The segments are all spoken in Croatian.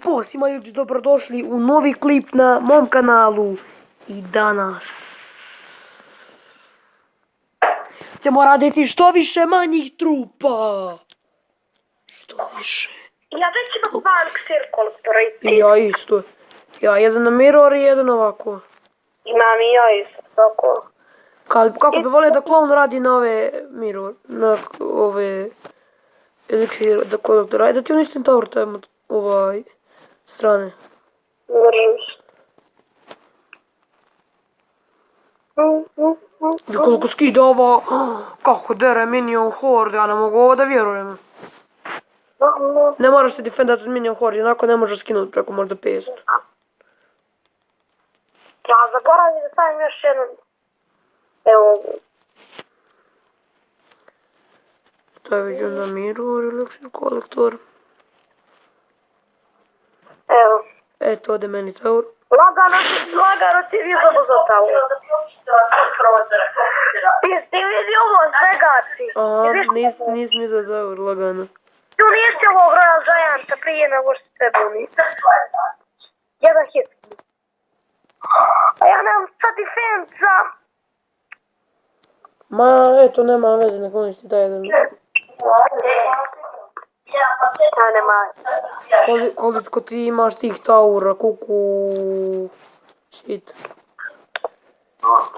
Pozdrav svima ljudi, dobrodošli u novi klip na mom kanalu. I danas ćemo raditi što više manjih trupa. Što više. Ja već imam dva eliksir kolektora i I ja isto. Ja jedan na mirror i jedan ovako. imam i ja isto tako. Kako bi volio da kloun radi na ove mirror, na ove eliksir da kolektora. Ajde da ti uništim tower tamo strane. Držim se. Vidi koliko skida ovo, kako dere minion horde, ja ne mogu ovo da vjerujem. Ne moraš se defendati od minion horde, onako ne možeš skinuti preko možda 500. Ja zaboravim da stavim još jednu. Evo. Stavit ću na mirror eliksir kolektor. Evo. Eto, ode meni tower. Lagano ti vidio za tamo. Ti vidi ovo svegaci. Aha, nisam izao tower, lagano. Tu nisi ovog roja zajanta prije nego što se buni. Jedan hit. A ja nemam sad defensa. Ma, eto, nema veze, nek uništi taj jedan. Koliko ti imaš tih towera, kuku... Shit.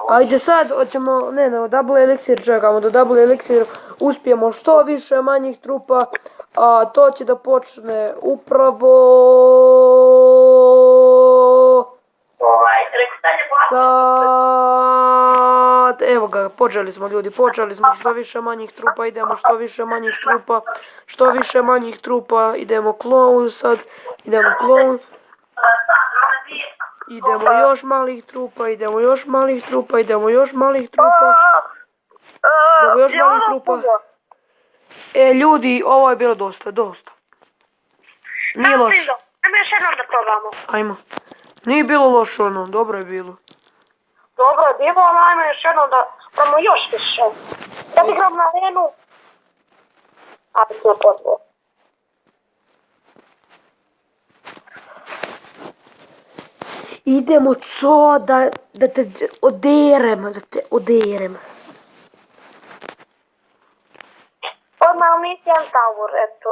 Ajde sad, hoćemo, ne, double eliksir čekamo, da double eliksir uspijemo što više manjih trupa, a to će da počne upravo... Sad, evo ga, počeli smo ljudi, što više manjih trupa, idemo što više manjih trupa, idemo clown sad, idemo clown, idemo još malih trupa, Ljudi, ovo je bilo dosta. Nije loše. Ajmo još jednom da probamo. Ajmo. Nije bilo loše ono, dobro je bilo. Dobro je bilo, ali ajmo još jednom da probamo još više. Ja ti igram na arenu. A bi smo potpuno. Idemo da te oderem. Odmah mislijem tower, eto.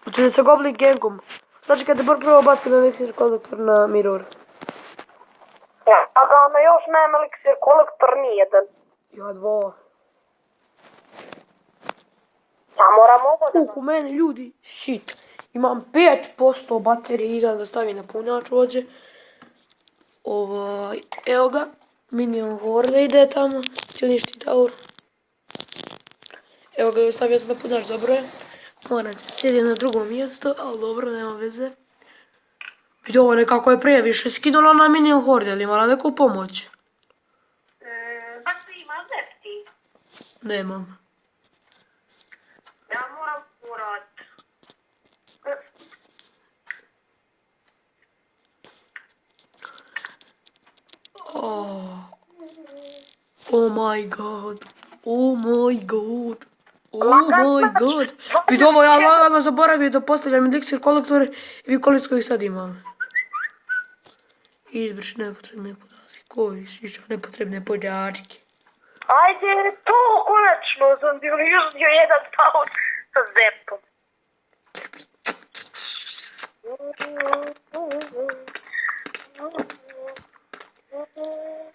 Učini sa goblin gangom. Znači kad te prvo bacim eliksir kolektor na mirror. A da ono još nema eliksir kolektor nijedan. Ja dva. Ja moram ovo da... Kuku mene ljudi, shit. Imam 5% baterije, idem da stavim na punjač ovdje. Evo ga. Minion horde ide tamo. Ti uništi tower. Evo ga, stavio sam na punjač, dobro je. Moram sjedim na drugom mjestu, ali dobro, nema veze. Vidi, ovo nekako je previše skinula na minion horde, ali imala neku pomoć? Pa ti imaš lepti? Nemam. Ja moram porat. Oh my god. Vidi ovo, ja lagano zaboravio da postavljam eliksir kolektore i vi koliko ih sad imam. Izbriši nepotrebne podatke. Koji šiša nepotrebne podatke? Ajde, to konačno sam ti uništio jedan tower sa zepom.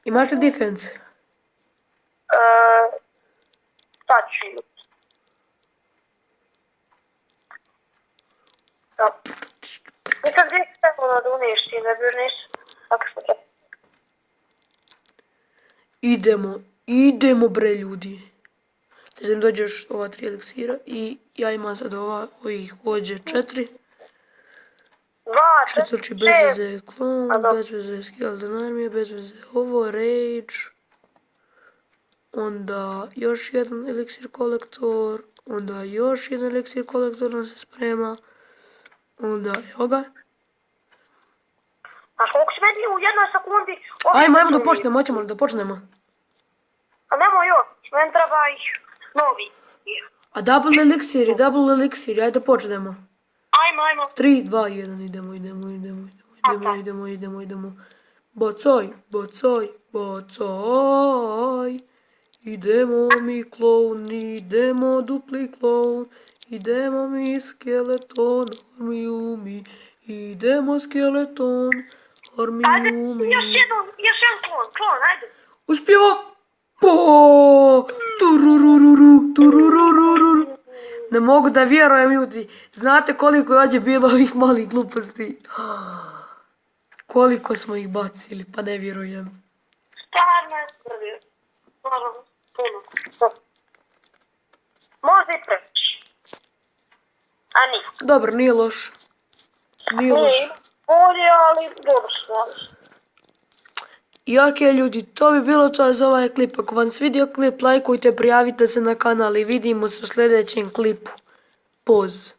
Imaš li defense? Sad ću. Da. Nisam gdje se trebalo da uništi, ne bi uništi. Tako što će. Idemo bre ljudi. Sad da mi dođeš ova 3 eliksira i ja imam sad ovih hođe 4. 4 bez veze klon, bez veze skeleton armije, bez veze ovo, rage. Onda još jedan eliksir kolektor, onda još jedan eliksir kolektor nam se sprema. Onda evo ga. Znaš koliko si meni u jednoj sekundi... Ajmo da počnemo, hoćemo li da počnemo? A nemoj još, meni treba ih novi. A double eliksir, ajde da počnemo. Ajmo. 3, 2, 1, idemo. Bocoj. Idemo mi kloun, idemo dupli kloun, idemo mi skeleton, mi. Idemo skeleton, Ajde, mi. još jedan klon, ajde. Uspio! Po! Tururururu. Ne mogu da vjerujem, ljudi. Znate koliko je ovdje bilo ovih malih gluposti? Koliko smo ih bacili, pa ne vjerujem. Stvarno je prvi. Puno. Možda i preći. A nije. Dobro, nije loš. Nije loš. Bolje, ali dobro stvarno. I ok, ljudi, to bi bilo to za ovaj klip. Ako vam se vidio klip, lajkujte, prijavite se na kanal i vidimo se u sljedećem klipu. Poz.